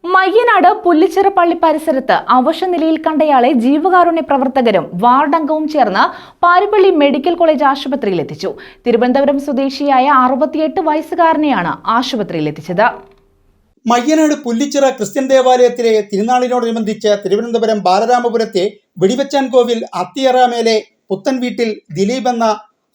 മയ്യനാട് പുല്ലിച്ചിറ പള്ളി പരിസരത്ത് അവശനിലയിൽ കണ്ടയാളെ ജീവകാരുണ്യ പ്രവർത്തകരും വാർഡംഗവും ചേർന്ന് പാരിപ്പള്ളി മെഡിക്കൽ കോളേജ് ആശുപത്രിയിൽ എത്തിച്ചു. തിരുവനന്തപുരം സ്വദേശിയായ 68 വയസ്സുകാരനെയാണ് ആശുപത്രിയിൽ എത്തിച്ചത്. മയ്യനാട് പുല്ലിച്ചിറ ക്രിസ്ത്യൻ ദേവാലയത്തിലെ തിരുനാളിനോടനുബന്ധിച്ച് തിരുവനന്തപുരം ബാലരാമപുരത്തെ വെടിവച്ചാൻ കോവിൽ അത്തിയറാമേലെ പുത്തൻ വീട്ടിൽ ദിലീപ് എന്ന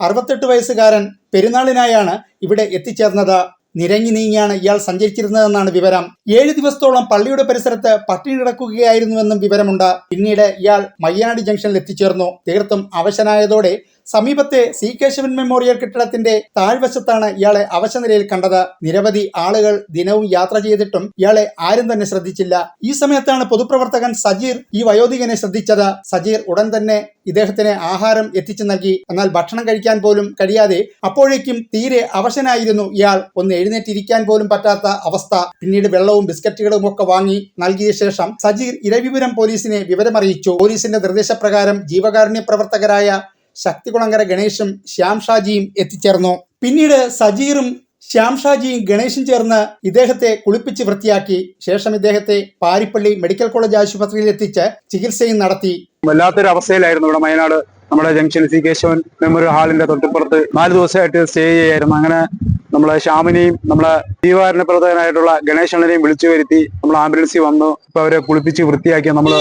68 വയസ്സുകാരൻ പെരുന്നാളിനായാണ് ഇവിടെ എത്തിച്ചേർന്നത്. നിരങ്ങി നീങ്ങിയാണ് ഇയാൾ സഞ്ചരിച്ചിരുന്നതെന്നാണ് വിവരം. 7 ദിവസത്തോളം പള്ളിയുടെ പരിസരത്ത് പട്ടിണി കിടക്കുകയായിരുന്നുവെന്നും വിവരമുണ്ട്. പിന്നീട് ഇയാൾ മയ്യനാട് ജംഗ്ഷനിൽ എത്തിച്ചേർന്നു. തീർത്തും അവശനായതോടെ സമീപത്തെ സി കേശവൻ മെമ്മോറിയൽ കെട്ടിടത്തിന്റെ താഴ്വശത്താണ് ഇയാളെ അവശനിലയിൽ കണ്ടത്. നിരവധി ആളുകൾ ദിനവും യാത്ര ചെയ്തിട്ടും ഇയാളെ ആരും തന്നെ ശ്രദ്ധിച്ചില്ല. ഈ സമയത്താണ് പൊതുപ്രവർത്തകൻ സജീർ ഈ വയോധികനെ ശ്രദ്ധിച്ചത്. സജീർ ഉടൻ തന്നെ ഇദ്ദേഹത്തിന് ആഹാരം എത്തിച്ചു നൽകി. എന്നാൽ ഭക്ഷണം കഴിക്കാൻ പോലും കഴിയാതെ അപ്പോഴേക്കും തീരെ അവശനായിരുന്നു ഇയാൾ. ഒന്ന് എഴുന്നേറ്റിരിക്കാൻ പോലും പറ്റാത്ത അവസ്ഥ. പിന്നീട് വെള്ളവും ബിസ്ക്കറ്റുകളും ഒക്കെ വാങ്ങി നൽകിയ ശേഷം സജീർ ഇരവിപുരം പോലീസിനെ വിവരമറിയിച്ചു. പോലീസിന്റെ നിർദ്ദേശപ്രകാരം ജീവകാരുണ്യ പ്രവർത്തകരായ ശക്തികുളങ്ങര ഗണേഷും ശ്യാം ഷാജിയും എത്തിച്ചേർന്നു. പിന്നീട് സജീറും ശ്യാം ഷാജിയും ഗണേശും ചേർന്ന് ഇദ്ദേഹത്തെ കുളിപ്പിച്ച് വൃത്തിയാക്കി. ശേഷം ഇദ്ദേഹത്തെ പാരിപ്പള്ളി മെഡിക്കൽ കോളേജ് ആശുപത്രിയിൽ എത്തിച്ച് ചികിത്സയും നടത്തി. വല്ലാത്തൊരു അവസ്ഥയിലായിരുന്നു ഇവിടെ മയനാട് നമ്മുടെ ജംഗ്ഷൻ സി കേശവൻ മെമ്മോറിയൽ ഹാളിന്റെ തൊട്ടിപ്പുറത്ത് 4 ദിവസമായിട്ട് സ്റ്റേ ചെയ്യായിരുന്നു. അങ്ങനെ നമ്മളെ ശ്യാമിനെയും നമ്മളെ ജീവകാരുണ്യ പ്രവർത്തകനായിട്ടുള്ള ഗണേശനെയും വിളിച്ചു വരുത്തി നമ്മൾ ആംബുലൻസിൽ വന്നു. ഇപ്പൊ അവരെ കുളിപ്പിച്ച് വൃത്തിയാക്കി നമ്മൾ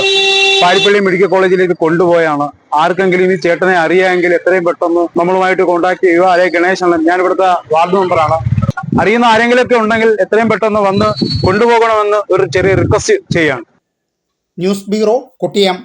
പാരിപ്പള്ളി മെഡിക്കൽ കോളേജിലേക്ക് കൊണ്ടുപോയാണ്. ആർക്കെങ്കിലും ഈ ചേട്ടനെ അറിയാമെങ്കിൽ എത്രയും പെട്ടെന്ന് നമ്മളുമായിട്ട് കോൺടാക്ട് ചെയ്യുക. അല്ലെങ്കിൽ ഗണേശൻ, ഞാൻ ഇവിടുത്തെ വാർഡ് മെമ്പറാണ്, അറിയുന്ന ആരെങ്കിലുമൊക്കെ ഉണ്ടെങ്കിൽ എത്രയും പെട്ടെന്ന് വന്ന് കൊണ്ടുപോകണമെന്ന് ഒരു ചെറിയ റിക്വസ്റ്റ് ചെയ്യാണ്. News bureau, Kottiyam.